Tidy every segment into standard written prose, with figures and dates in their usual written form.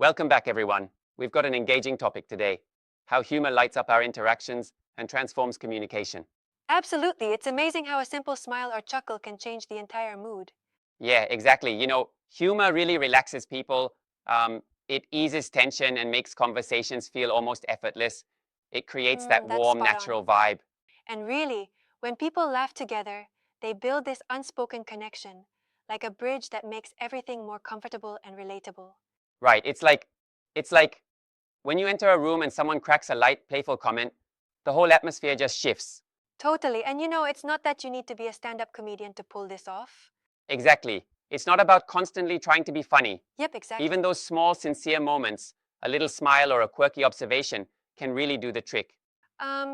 Welcome back, everyone. We've got an engaging topic today: how humor lights up our interactions and transforms communication. Absolutely. It's amazing how a simple smile or chuckle can change the entire mood. Yeah, exactly. Humor really relaxes people. It eases tension and makes conversations feel almost effortless. It creates that That's warm, spot on. natural vibe. And really, when people laugh together, they build this unspoken connection, like a bridge that makes everything more comfortable and relatable. Right. It's like when you enter a room and someone cracks a light, playful comment, the whole atmosphere just shifts. Totally. And it's not that you need to be a stand up comedian to pull this off. Exactly. It's not about constantly trying to be funny. Yep, Even exactly. those small, sincere moments, a little smile or a quirky observation, can really do the trick.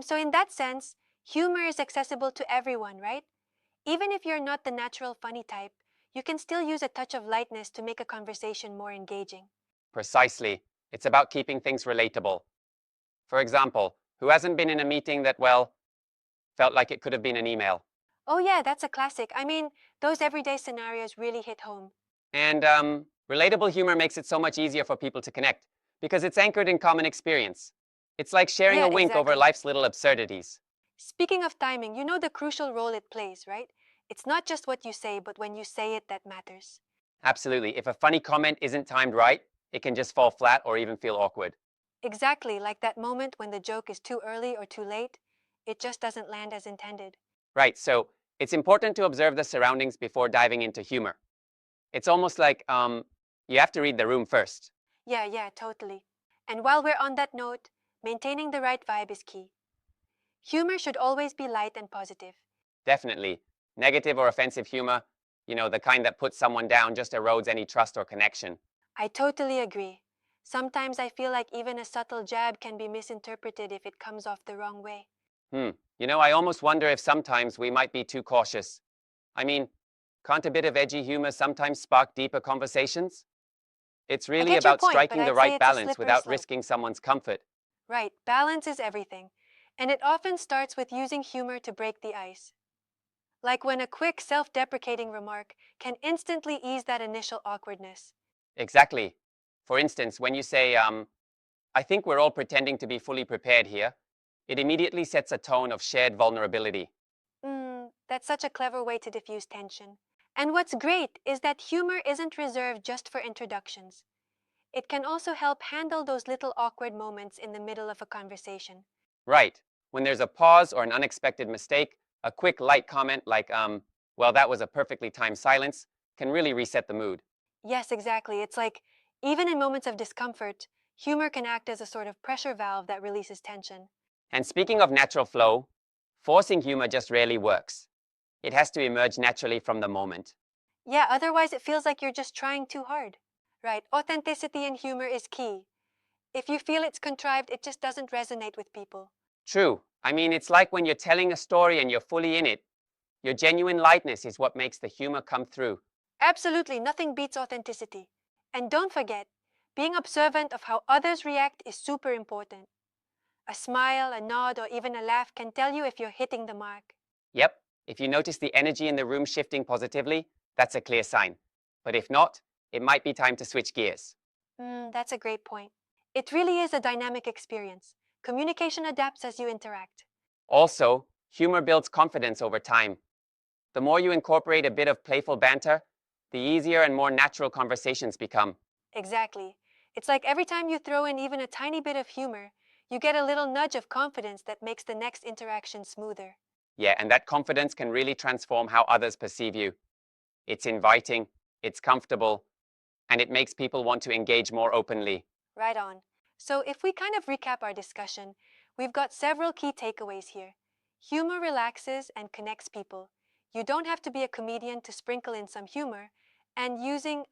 So, in that sense, humor is accessible to everyone, right? Even if you're not the natural funny type, you can still use a touch of lightness to make a conversation more engaging. Precisely. It's about keeping things relatable. For example, who hasn't been in a meeting that, well, felt like it could have been an email? Oh, yeah, that's a classic. I mean, those everyday scenarios really hit home. And relatable humor makes it so much easier for people to connect because it's anchored in common experience. It's like sharing Yeah, a wink over exactly. life's little absurdities. Speaking of timing, you know the crucial role it plays, right? It's not just what you say, but when you say it that matters. Absolutely. If a funny comment isn't timed right, it can just fall flat or even feel awkward. Exactly, like that moment when the joke is too early or too late, it just doesn't land as intended. Right, so it's important to observe the surroundings before diving into humor. It's almost like you have to read the room first. Yeah, totally. And while we're on that note, maintaining the right vibe is key. Humor should always be light and positive. Definitely. Negative or offensive humor, the kind that puts someone down, just erodes any trust or connection. I totally agree. Sometimes I feel like even a subtle jab can be misinterpreted if it comes off the wrong way. I almost wonder if sometimes we might be too cautious. I mean, can't a bit of edgy humor sometimes spark deeper conversations? It's I really get your about point, but striking the I'd say right it's a balance slippery without slope. risking someone's comfort. Right, balance is everything. And it often starts with using humor to break the ice. Like when a quick self deprecating remark can instantly ease that initial awkwardness. Exactly. For instance, when you say, I think we're all pretending to be fully prepared here, it immediately sets a tone of shared vulnerability. That's such a clever way to diffuse tension. And what's great is that humor isn't reserved just for introductions. It can also help handle those little awkward moments in the middle of a conversation. Right. When there's a pause or an unexpected mistake, a quick light comment like, well, that was a perfectly timed silence, can really reset the mood. Yes, exactly. It's like, even in moments of discomfort, humor can act as a sort of pressure valve that releases tension. And speaking of natural flow, forcing humor just rarely works. It has to emerge naturally from the moment. Yeah, otherwise it feels like you're just trying too hard. Right, authenticity in humor is key. If you feel it's contrived, it just doesn't resonate with people. True. I mean, it's like when you're telling a story and you're fully in it, your genuine lightness is what makes the humor come through. Absolutely, nothing beats authenticity. And don't forget, being observant of how others react is super important. A smile, a nod, or even a laugh can tell you if you're hitting the mark. Yep, if you notice the energy in the room shifting positively, that's a clear sign. But if not, it might be time to switch gears. That's a great point. It really is a dynamic experience. Communication adapts as you interact. Also, humor builds confidence over time. The more you incorporate a bit of playful banter, the easier and more natural conversations become. Exactly. It's like every time you throw in even a tiny bit of humor, you get a little nudge of confidence that makes the next interaction smoother. Yeah, and that confidence can really transform how others perceive you. It's inviting, it's comfortable, and it makes people want to engage more openly. Right on. So, if we kind of recap our discussion, we've got several key takeaways here. Humor relaxes and connects people. You don't have to be a comedian to sprinkle in some humor, and using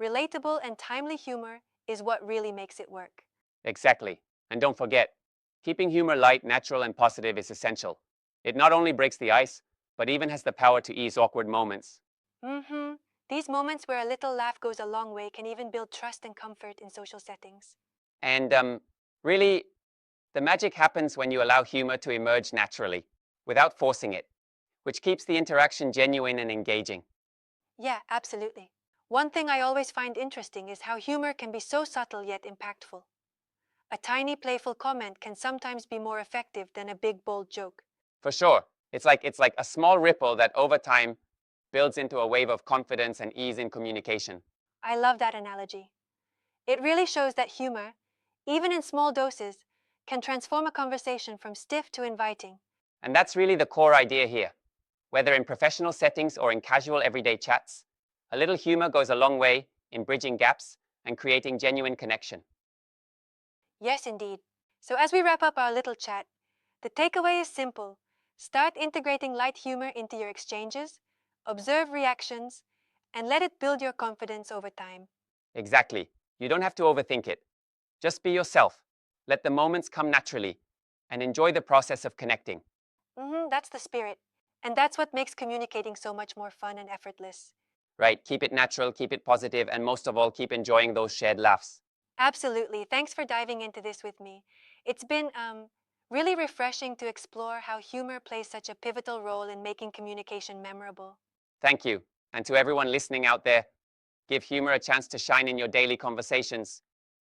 relatable and timely humor is what really makes it work. Exactly. And don't forget, keeping humor light, natural, and positive is essential. It not only breaks the ice, but even has the power to ease awkward moments. Mm-hmm. These moments where a little laugh goes a long way can even build trust and comfort in social settings. And really, the magic happens when you allow humor to emerge naturally, without forcing it, which keeps the interaction genuine and engaging. Yeah, absolutely. One thing I always find interesting is how humor can be so subtle yet impactful. A tiny playful comment can sometimes be more effective than a big bold joke. For sure. It's like a small ripple that over time builds into a wave of confidence and ease in communication. I love that analogy. It really shows that humor, even in small doses, can transform a conversation from stiff to inviting. And that's really the core idea here. Whether in professional settings or in casual everyday chats, a little humor goes a long way in bridging gaps and creating genuine connection. Yes, indeed. So, as we wrap up our little chat, the takeaway is simple. Start integrating light humor into your exchanges, observe reactions, and let it build your confidence over time. Exactly. You don't have to overthink it. Just be yourself. Let the moments come naturally and enjoy the process of connecting. That's the spirit. And that's what makes communicating so much more fun and effortless. Right? Keep it natural, keep it positive, and most of all, keep enjoying those shared laughs. Absolutely. Thanks for diving into this with me. It's been really refreshing to explore how humor plays such a pivotal role in making communication memorable. Thank you. And to everyone listening out there, give humor a chance to shine in your daily conversations,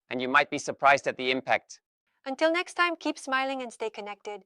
and you might be surprised at the impact. Until next time, keep smiling and stay connected.